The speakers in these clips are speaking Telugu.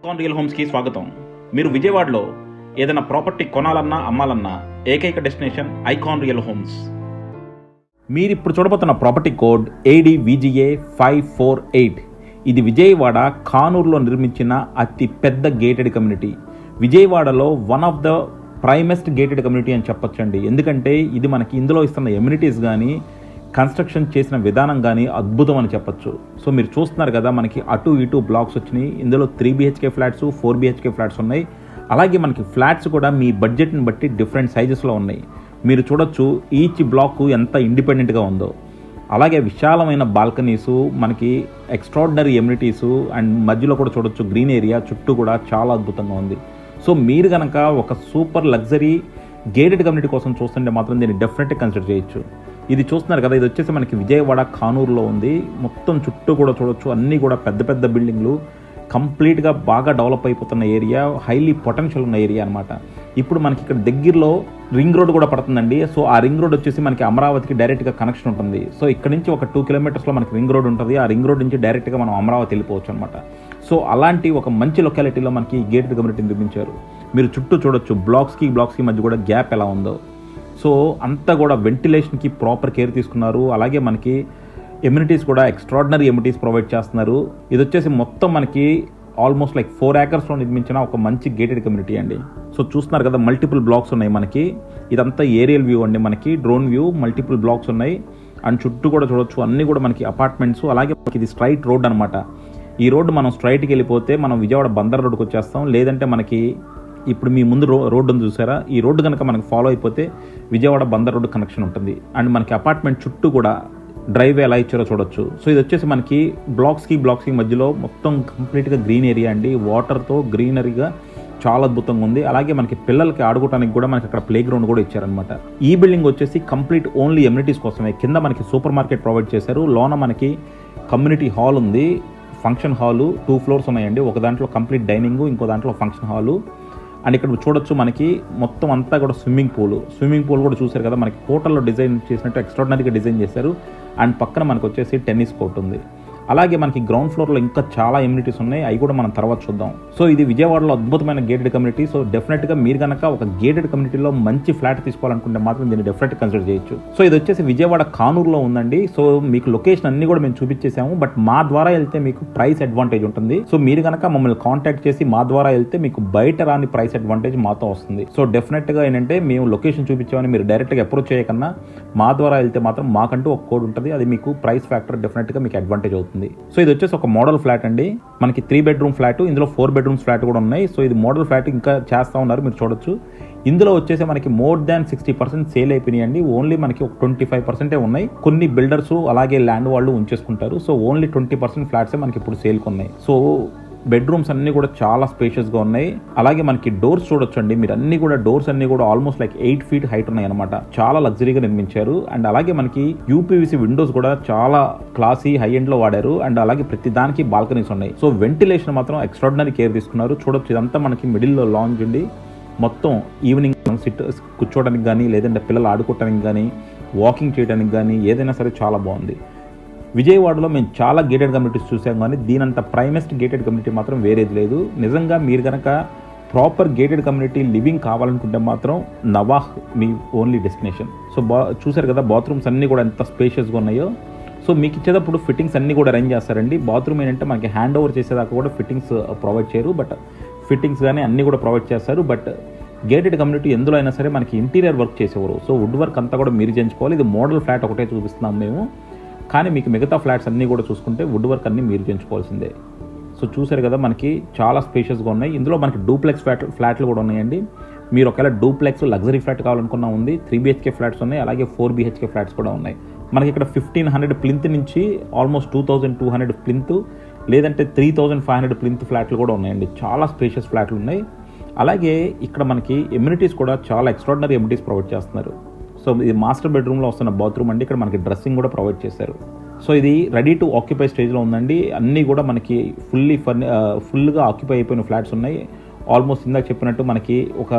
ఐకాన్ రియల్ హోమ్స్కి స్వాగతం. మీరు విజయవాడలో ఏదైనా ప్రాపర్టీ కొనాలన్నా అమ్మాలన్నా ఏకైక డెస్టినేషన్ ఐకాన్ రియల్ హోమ్స్. మీరు ఇప్పుడు చూడబోతున్న ప్రాపర్టీ కోడ్ ADVGA 548. ఇది విజయవాడ కానూరులో నిర్మించిన అతి పెద్ద గేటెడ్ కమ్యూనిటీ. విజయవాడలో one of the primest gated community అని చెప్పొచ్చండి. ఎందుకంటే ఇది మనకి ఇందులో ఇస్తున్న ఎమ్యూనిటీస్ కానీ కన్స్ట్రక్షన్ చేసిన విధానం కానీ అద్భుతం అని చెప్పొచ్చు. సో మీరు చూస్తున్నారు కదా, మనకి అటు ఇటు బ్లాక్స్ వచ్చినాయి. ఇందులో 3 BHK ఫ్లాట్స్, 4 BHK ఫ్లాట్స్ ఉన్నాయి. అలాగే మనకి ఫ్లాట్స్ కూడా మీ బడ్జెట్ని బట్టి డిఫరెంట్ సైజెస్లో ఉన్నాయి. మీరు చూడొచ్చు ఈచ్ బ్లాక్ ఎంత ఇండిపెండెంట్గా ఉందో. అలాగే విశాలమైన బాల్కనీసు, మనకి ఎక్స్ట్రాడినరీ ఎమ్యూనిటీసు అండ్ మధ్యలో కూడా చూడొచ్చు గ్రీన్ ఏరియా, చుట్టూ కూడా చాలా అద్భుతంగా ఉంది. సో మీరు కనుక ఒక సూపర్ లగ్జరీ గేటెడ్ కమ్యూనిటీ కోసం చూస్తుంటే మాత్రం దీన్ని డెఫినెట్గా కన్సిడర్ చేయొచ్చు. ఇది చూస్తున్నారు కదా, ఇది వచ్చేసి మనకి విజయవాడ కానూరులో ఉంది. మొత్తం చుట్టూ కూడా చూడొచ్చు, అన్నీ కూడా పెద్ద పెద్ద బిల్డింగ్లు, కంప్లీట్గా బాగా డెవలప్ అయిపోతున్న ఏరియా, హైలీ పొటెన్షియల్ ఉన్న ఏరియా అనమాట. ఇప్పుడు మనకి ఇక్కడ దగ్గరలో రింగ్ రోడ్ కూడా పడుతుందండి. సో ఆ రింగ్ రోడ్ వచ్చేసి మనకి అమరావతికి డైరెక్ట్గా కనెక్షన్ ఉంటుంది. సో ఇక్కడ నుంచి ఒక 2 కిలోమీటర్స్లో మనకి రింగ్ రోడ్ ఉంటుంది. ఆ రింగ్ రోడ్ నుంచి డైరెక్ట్గా మనం అమరావతి వెళ్ళిపోవచ్చు అనమాట. సో అలాంటి ఒక మంచి లొకాలిటీలో మనకి గేటెడ్ కమ్యూనిటీ నిర్మించారు. మీరు చుట్టూ చూడొచ్చు బ్లాక్స్కి మధ్య కూడా గ్యాప్ ఎలా ఉందో. సో అంతా కూడా వెంటిలేషన్కి ప్రాపర్ కేర్ తీసుకున్నారు. అలాగే మనకి ఎమ్యూనిటీస్ కూడా ఎక్స్ట్రాడినరీ ఎమ్యూనిటీస్ ప్రొవైడ్ చేస్తున్నారు. ఇది వచ్చేసి మొత్తం మనకి ఆల్మోస్ట్ లైక్ 4 acresలో నిర్మించిన ఒక మంచి గేటెడ్ కమ్యూనిటీ అండి. సో చూస్తున్నారు కదా, మల్టిపుల్ బ్లాక్స్ ఉన్నాయి మనకి. ఇదంతా ఏరియల్ వ్యూ అండి, మనకి డ్రోన్ వ్యూ, మల్టిపుల్ బ్లాక్స్ ఉన్నాయి. అండ్ చుట్టూ కూడా చూడొచ్చు, అన్నీ కూడా మనకి అపార్ట్మెంట్స్. అలాగే మనకి ఇది స్ట్రైట్ రోడ్ అనమాట. ఈ రోడ్డు మనం స్ట్రైట్కి వెళ్ళిపోతే మనం విజయవాడ బందర్ రోడ్డుకి వచ్చేస్తాం. లేదంటే మనకి ఇప్పుడు మీ ముందు రోడ్డు ఉంది చూసారా, ఈ రోడ్డు కనుక మనకి ఫాలో అయిపోతే విజయవాడ బందర్ రోడ్డు కనెక్షన్ ఉంటుంది. అండ్ మనకి అపార్ట్మెంట్ చుట్టూ కూడా డ్రైవే ఎలా ఇచ్చారో చూడొచ్చు. సో ఇది వచ్చేసి మనకి బ్లాక్స్కి మధ్యలో మొత్తం కంప్లీట్గా గ్రీన్ ఏరియా అండి. వాటర్తో గ్రీనరీగా చాలా అద్భుతంగా ఉంది. అలాగే మనకి పిల్లలకి ఆడుకోవడానికి కూడా మనకి అక్కడ ప్లే గ్రౌండ్ కూడా ఇచ్చారనమాట. ఈ బిల్డింగ్ వచ్చేసి కంప్లీట్ ఓన్లీ ఎమ్యూనిటీస్ కోసమే. కింద మనకి సూపర్ మార్కెట్ ప్రొవైడ్ చేశారు. లోన మనకి కమ్యూనిటీ హాల్ ఉంది, ఫంక్షన్ హాలు, 2 floors ఉన్నాయండి. ఒక దాంట్లో కంప్లీట్ డైనింగ్, ఇంకో దాంట్లో ఫంక్షన్ హాలు. అండ్ ఇక్కడ చూడొచ్చు మనకి మొత్తం అంతా కూడా స్విమ్మింగ్ పూల్ కూడా చూశారు కదా, మనకి హోటల్లో డిజైన్ చేసినట్టు ఎక్స్ట్రాడినరీగా డిజైన్ చేశారు. అండ్ పక్కన మనకు వచ్చేసి టెన్నిస్ కోర్ట్ ఉంది. అలాగే మనకి గ్రౌండ్ ఫ్లోర్లో ఇంకా చాలా ఎమ్యూనిటీస్ ఉన్నాయి, అవి కూడా మనం తర్వాత చూద్దాం. సో ఇది విజయవాడలో అద్భుతమైన గేటెడ్ కమ్యూనిటీ. సో డెఫినెట్గా మీరు కనుక ఒక గేటెడ్ కమ్యూనిటీలో మంచి ఫ్లాట్ తీసుకోవాలనుకుంటే మాత్రం దీన్ని డెఫినెట్గా కన్సిడర్ చేయొచ్చు. సో ఇది వచ్చేసి విజయవాడ కానూరులో ఉందండి. సో మీకు లొకేషన్ అన్ని కూడా మేము చూపించేసాము, బట్ మా ద్వారా వెళ్తే మీకు ప్రైస్ అడ్వాంటేజ్ ఉంటుంది. సో మీరు కనుక మమ్మల్ని కాంటాక్ట్ చేసి మా ద్వారా వెళ్తే మీకు బయట రాని ప్రైస్ అడ్వాంటేజ్ మాతో వస్తుంది. సో డెఫినెట్గా ఏంటంటే మేము లొకేషన్ చూపించామని మీరు డైరెక్ట్గా అప్రోచ్ చేయకన్నా మా ద్వారా వెళ్తే మాత్రం మాకంటూ ఒక కోడ్ ఉంటుంది, అది మీకు ప్రైస్ ఫ్యాక్టర్ డెఫినెట్గా మీకు అడ్వాంటేజ్ అవుతుంది. సో ఇది వచ్చేసి ఒక మోడల్ ఫ్లాట్ అండి. మనకి 3 bedroom ఫ్లాట్, ఇందులో 4 bedrooms ఫ్లాట్ కూడా ఉన్నాయి. సో ఇది మోడల్ ఫ్లాట్ ఇంకా చేస్తూ ఉన్నారు, మీరు చూడొచ్చు. ఇందులో వచ్చేసి మనకి మోర్ దాన్ 60% సేల్ అయిపోయినాయి అండి. ఓన్లీ మనకి ఒక 25% ఉన్నాయి. కొన్ని బిల్డర్స్ అలాగే ల్యాండ్ వాళ్ళు ఉంచేసుకుంటారు. సో ఓన్లీ 20% ఫ్లాట్సే మనకి ఇప్పుడు సేల్కి ఉన్నాయి. సో బెడ్రూమ్స్ అన్నీ కూడా చాలా స్పేషియస్గా ఉన్నాయి. అలాగే మనకి డోర్స్ చూడొచ్చు అండి, మీరు డోర్స్ అన్ని కూడా ఆల్మోస్ట్ లైక్ 8 feet హైట్ ఉన్నాయి అనమాట. చాలా లగ్జరీగా నిర్మించారు. అండ్ అలాగే మనకి UPVC విండోస్ కూడా చాలా క్లాసీ హై ఎండ్ లో వాడారు. అండ్ అలాగే ప్రతి దానికి బాల్కనీస్ ఉన్నాయి. సో వెంటిలేషన్ మాత్రం ఎక్స్ట్రాడినరీ కేర్ తీసుకున్నారు. చూడొచ్చు, ఇదంతా మనకి మిడిల్లో లాంజ్ ఉండి మొత్తం ఈవినింగ్ కూర్చోవడానికి కానీ, లేదంటే పిల్లలు ఆడుకోవడానికి కానీ, వాకింగ్ చేయడానికి కానీ ఏదైనా సరే చాలా బాగుంది. విజయవాడలో మేము చాలా గేటెడ్ కమ్యూనిటీస్ చూసాం, కానీ దీనంత ప్రైమెస్ట్ గేటెడ్ కమ్యూనిటీ మాత్రం వేరేది లేదు. నిజంగా మీరు కనుక ప్రాపర్ గేటెడ్ కమ్యూనిటీ లివింగ్ కావాలనుకుంటే మాత్రం నవాహ్ మీ ఓన్లీ డెస్టినేషన్. సో చూసారు కదా, బాత్రూమ్స్ అన్నీ కూడా ఎంత స్పేషియస్గా ఉన్నాయో. సో మీకు ఇచ్చేటప్పుడు ఫిట్టింగ్స్ అన్నీ కూడా అరేంజ్ చేస్తారండి. బాత్రూమ్ ఏంటంటే మనకి హ్యాండ్ ఓవర్ చేసేదాకా కూడా ఫిట్టింగ్స్ ప్రొవైడ్ చేయరు, బట్ ఫిట్టింగ్స్ కానీ అన్నీ కూడా ప్రొవైడ్ చేస్తారు. బట్ గేటెడ్ కమ్యూనిటీ ఎందులో అయినా సరే మనకి ఇంటీరియర్ వర్క్ చేసేవారు. సో వుడ్ వర్క్ అంతా కూడా మీరు చేయించుకోవాలి. ఇది మోడల్ ఫ్లాట్ ఒకటే చూపిస్తున్నాం మేము, కానీ మీకు మిగతా ఫ్లాట్స్ అన్నీ కూడా చూసుకుంటే వుడ్ వర్క్ అన్నీ మీరు చేయించుకోవాల్సిందే. సో చూసారు కదా, మనకి చాలా స్పేషియస్గా ఉన్నాయి. ఇందులో మనకి డూప్లెక్స్ ఫ్లాట్లు కూడా ఉన్నాయండి. మీరు ఒకవేళ డూప్లెక్స్ లగ్జరీ ఫ్లాట్ కావాలనుకున్నా ఉంది. 3 BHK ఫ్లాట్స్ ఉన్నాయి, అలాగే 4 BHK ఫ్లాట్స్ కూడా ఉన్నాయి. మనకి ఇక్కడ 1500 ప్లింత్ నుంచి ఆల్మోస్ట్ 2200 ప్లింత్, లేదంటే 3500 ప్లింత్ ఫ్లాట్లు కూడా ఉన్నాయండి. చాలా స్పేషియస్ ఫ్లాట్లు ఉన్నాయి. అలాగే ఇక్కడ మనకి ఎమ్యూనిటీస్ కూడా చాలా ఎక్స్ట్రాడినరీ ఎమ్యూనిటీస్ ప్రొవైడ్ చేస్తున్నారు. సో ఇది మాస్టర్ బెడ్రూమ్లో వస్తున్న బాత్రూమ్ అండి. ఇక్కడ మనకి డ్రెస్సింగ్ కూడా ప్రొవైడ్ చేశారు. సో ఇది రెడీ టు ఆక్యుపై స్టేజ్లో ఉందండి. అన్నీ కూడా మనకి ఫుల్గా ఆక్యుపై అయిపోయిన ఫ్లాట్స్ ఉన్నాయి. ఆల్మోస్ట్ ఇందాక చెప్పినట్టు మనకి ఒక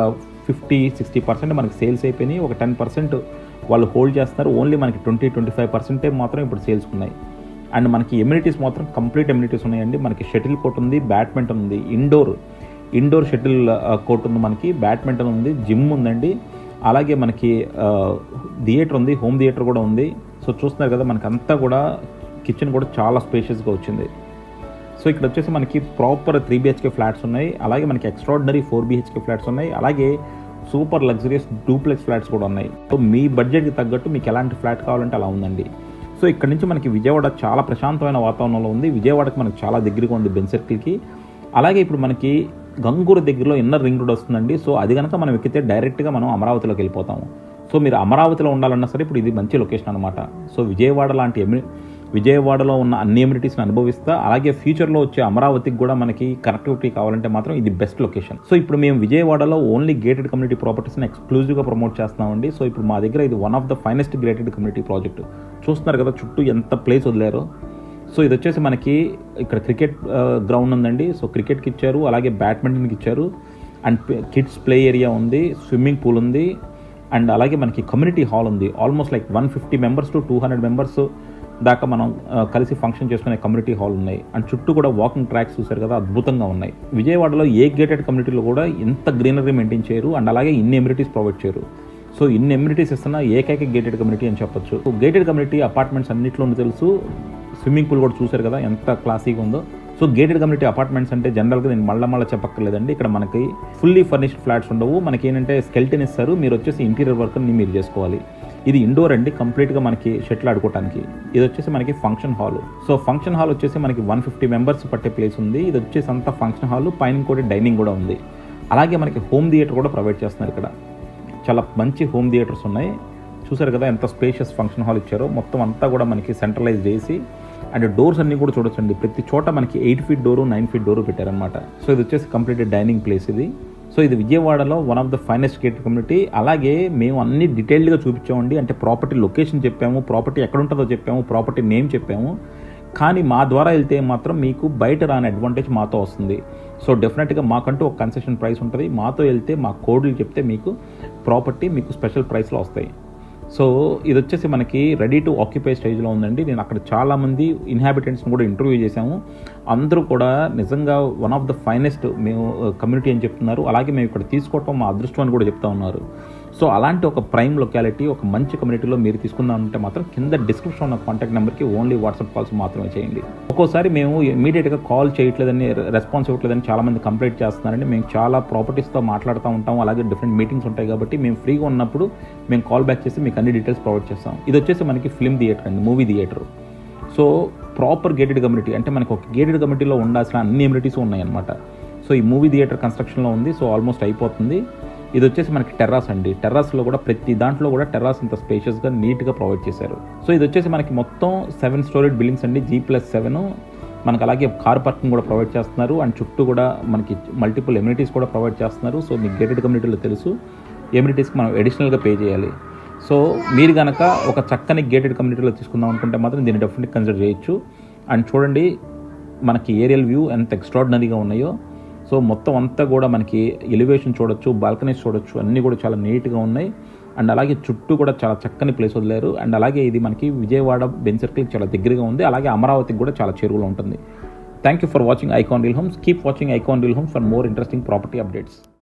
50-60% మనకి సేల్స్ అయిపోయినాయి. ఒక 10% వాళ్ళు హోల్డ్ చేస్తున్నారు. ఓన్లీ మనకి 20-25% మాత్రం ఇప్పుడు సేల్స్ ఉన్నాయి. అండ్ మనకి ఎమ్యూనిటీస్ మాత్రం కంప్లీట్ ఎమ్యూనిటీస్ ఉన్నాయండి. మనకి షటిల్ కోర్ట్ ఉంది, బ్యాడ్మింటన్ ఉంది, ఇండోర్ షటిల్ కోర్ట్ ఉంది, మనకి బ్యాడ్మింటన్ ఉంది, జిమ్ ఉందండి, అలాగే మనకి థియేటర్ ఉంది, హోమ్ థియేటర్ కూడా ఉంది. సో చూస్తున్నారు కదా, మనకి అంతా కూడా కిచెన్ కూడా చాలా స్పేషియస్గా వచ్చింది. సో ఇక్కడ వచ్చేసి మనకి ప్రాపర్ 3 BHK ఫ్లాట్స్ ఉన్నాయి, అలాగే మనకి ఎక్స్ట్రాడినరీ 4 BHK ఫ్లాట్స్ ఉన్నాయి, అలాగే సూపర్ లగ్జరియస్ డూప్లెక్స్ ఫ్లాట్స్ కూడా ఉన్నాయి. సో మీ బడ్జెట్కి తగ్గట్టు మీకు ఎలాంటి ఫ్లాట్ కావాలంటే అలా ఉందండి. సో ఇక్కడ నుంచి మనకి విజయవాడ చాలా ప్రశాంతమైన వాతావరణంలో ఉంది. విజయవాడకి మనకి చాలా దగ్గరగా ఉంది బెంజ్ సర్కిల్కి. అలాగే ఇప్పుడు మనకి గంగూరు దగ్గరలో ఇన్నర్ రింగ్ రోడ్ వస్తుందండి. సో అది కనుక మనం ఎక్కితే డైరెక్ట్గా మనం అమరావతిలోకి వెళ్ళిపోతాము. సో మీరు అమరావతిలో ఉండాలన్నా సరే ఇప్పుడు ఇది మంచి లొకేషన్ అనమాట. సో విజయవాడలో ఉన్న అన్ని ఎమ్యూనిటీస్ని అనుభవిస్తా, అలాగే ఫ్యూచర్లో వచ్చే అమరావతికి కూడా మనకి కనెక్టివిటీ కావాలంటే మాత్రం ఇది బెస్ట్ లొకేషన్. సో ఇప్పుడు మేము విజయవాడలో ఓన్లీ గేటెడ్ కమ్యూనిటీ ప్రాపర్టీస్ని ఎక్స్క్లూజివ్గా ప్రమోట్ చేస్తున్నామండి. సో ఇప్పుడు మా దగ్గర ఇది one of the finest gated community project. చూస్తున్నారు కదా చుట్టూ ఎంత ప్లేస్ వదిలేరో. సో ఇది వచ్చేసి మనకి ఇక్కడ క్రికెట్ గ్రౌండ్ ఉందండి. సో క్రికెట్కి ఇచ్చారు, అలాగే బ్యాడ్మింటన్కి ఇచ్చారు, అండ్ కిడ్స్ ప్లే ఏరియా ఉంది, స్విమ్మింగ్ పూల్ ఉంది, అండ్ అలాగే మనకి కమ్యూనిటీ హాల్ ఉంది. Almost like 150 members to 200 members దాకా మనం కలిసి ఫంక్షన్ చేసుకునే కమ్యూనిటీ హాల్ ఉన్నాయి. అండ్ చుట్టూ కూడా వాకింగ్ ట్రాక్స్ చూసారు కదా, అద్భుతంగా ఉన్నాయి. విజయవాడలో ఏ గేటెడ్ కమ్యూనిటీలో కూడా ఇంత గ్రీనరీ మెయింటైన్ చేయరు, అండ్ అలాగే ఇన్ని ఎమ్యూనిటీస్ ప్రొవైడ్ చేయరు. సో ఇన్ని ఎమ్యూనిటీస్ ఇస్తున్న ఏకైక గేటెడ్ కమ్యూనిటీ అని చెప్పొచ్చు. గేటెడ్ కమ్యూనిటీ అపార్ట్మెంట్స్ అన్నింటిలోనూ తెలుసు. స్విమ్మింగ్ పూల్ కూడా చూసారు కదా ఎంత క్లాసీగా ఉందో. సో గేటెడ్ కమ్యూనిటీ అపార్ట్మెంట్స్ అంటే జనరల్గా నేను మళ్ళీ చెప్పక్కర్లేదండి. ఇక్కడ మనకి ఫుల్లీ ఫర్నిష్డ్ ఫ్లాట్స్ ఉండవు. మనకి ఏంటంటే స్కెల్టన్ ఇస్తారు, మీరు వచ్చేసి ఇంటీరియర్ వర్క్ని మీరు చేసుకోవాలి. ఇది ఇండోర్ అండి, కంప్లీట్గా మనకి షటిల్ ఆడుకోవడానికి. ఇది వచ్చేసి మనకి function hall. So function hall వచ్చేసి మనకి 150 మెంబర్స్ పట్టే ప్లేస్ ఉంది. ఇది వచ్చేసి అంతా ఫంక్షన్ హాల్, పైన కూడా డైనింగ్ కూడా ఉంది. అలాగే మనకి హోమ్ థియేటర్ కూడా ప్రొవైడ్ చేస్తున్నారు. ఇక్కడ చాలా మంచి హోమ్ థియేటర్స్ ఉన్నాయి. చూసారు కదా ఎంత స్పేషియస్ ఫంక్షన్ హాల్ ఇచ్చారో. మొత్తం అంతా కూడా మనకి సెంట్రలైజ్ చేసి, అండ్ డోర్స్ అన్నీ కూడా చూడొచ్చండి. ప్రతి చోట మనకి 8 feet డోరు, 9 feet డోరు పెట్టారనమాట. సో ఇది వచ్చేసి కంప్లీట్ డైనింగ్ ప్లేస్ ఇది. సో ఇది విజయవాడలో one of the finest gated community. అలాగే మేము అన్ని డీటెయిల్డ్గా చూపించామండి. అంటే ప్రాపర్టీ లొకేషన్ చెప్పాము, ప్రాపర్టీ ఎక్కడ ఉంటుందో చెప్పాము, ప్రాపర్టీ నేమ్ చెప్పాము. కానీ మా ద్వారా వెళ్తే మాత్రం మీకు బయట రాని అడ్వాంటేజ్ మాతో వస్తుంది. సో డెఫినెట్గా మాకంటూ ఒక కన్సెషన్ ప్రైస్ ఉంటుంది. మాతో వెళ్తే మా కోడ్లు చెప్తే మీకు ప్రాపర్టీ మీకు స్పెషల్ ప్రైస్లో వస్తాయి. సో ఇది వచ్చేసి మనకి రెడీ టు ఆక్యుపై స్టేజ్లో ఉందండి. నేను అక్కడ చాలామంది ఇన్హాబిటెంట్స్ని కూడా ఇంటర్వ్యూ చేశాము. అందరూ కూడా నిజంగా వన్ ఆఫ్ ద ఫైనెస్ట్ మేము కమ్యూనిటీ అని చెప్తున్నారు. అలాగే మేము ఇక్కడ తీసుకోవటం మా అదృష్టం అని కూడా చెప్తా ఉన్నారు. సో అలాంటి ఒక ప్రైమ్ లొకాలిటీ, ఒక మంచి కమ్యూనిటీలో మీరు తీసుకుందామంటే మాత్రం కింద డిస్క్రిప్షన్ ఉన్న కాంటాక్ట్ నెంబర్కి ఓన్లీ వాట్సాప్ కాల్స్ మాత్రమే చేయండి. ఒక్కోసారి మేము ఇమీడియట్గా కాల్ చేయట్లేదని, రెస్పాన్స్ ఇవ్వట్లేదని చాలామంది కంప్లైంట్ చేస్తున్నారండి. మేము చాలా ప్రాపర్టీస్తో మాట్లాడుతూ ఉంటాం, అలాగే డిఫరెంట్ మీటింగ్స్ ఉంటాయి కాబట్టి మేము ఫ్రీగా ఉన్నప్పుడు మేము కాల్ బ్యాక్ చేసి మీకు అన్ని డీటెయిల్స్ ప్రొవైడ్ చేస్తాం. ఇది వచ్చేసి మనకి ఫిల్మ్ థియేటర్ అండి, movie theatre. So proper gated community అంటే మనకి ఒక గేటెడ్ కమ్యూనిటీలో ఉండాల్సిన అన్ని ఎమ్యూనిటీస్ ఉన్నాయన్నమాట. సో ఈ మూవీ థియేటర్ కన్స్ట్రక్షన్లో ఉంది. సో ఆల్మోస్ట్ అయిపోతుంది. ఇది వచ్చేసి మనకి టెర్రాస్ అండి. టెర్రాస్లో కూడా ప్రతి దాంట్లో కూడా టెర్రాస్ ఇంత స్పేషియస్గా నీట్గా ప్రొవైడ్ చేశారు. సో ఇది వచ్చేసి మనకి మొత్తం 7 story బిల్డింగ్స్ అండి, G+7. మనకు అలాగే కార్ పార్కింగ్ కూడా ప్రొవైడ్ చేస్తున్నారు. అండ్ చుట్టూ కూడా మనకి మల్టిపుల్ ఎమ్యూనిటీస్ కూడా ప్రొవైడ్ చేస్తున్నారు. సో మీకు గేటెడ్ కమ్యూనిటీలో తెలుసు, ఎమ్యూనిటీస్కి మనం అడిషనల్గా పే చేయాలి. సో మీరు కనుక ఒక చక్కని గేటెడ్ కమ్యూనిటీలో తీసుకుందాం అనుకుంటే మాత్రం దీన్ని డెఫినెట్గా కన్సిడర్ చేయొచ్చు. అండ్ చూడండి మనకి ఏరియల్ వ్యూ ఎంత ఎక్స్ట్రాడినరీగా ఉన్నాయో. సో మొత్తం అంతా కూడా మనకి ఎలివేషన్ చూడొచ్చు, బాల్కనీస్ చూడొచ్చు, అన్నీ కూడా చాలా నీట్గా ఉన్నాయి. అండ్ అలాగే చుట్టూ కూడా చాలా చక్కని ప్లేస్ వదిలేరు. అండ్ అలాగే ఇది మనకి విజయవాడ బెంజ్ సర్కిల్కి చాలా దగ్గరగా ఉంది. అలాగే అమరావతికి కూడా చాలా చేరువలో ఉంటుంది. Thank you for watching icon real homes. Keep watching icon real homes for more interesting property updates.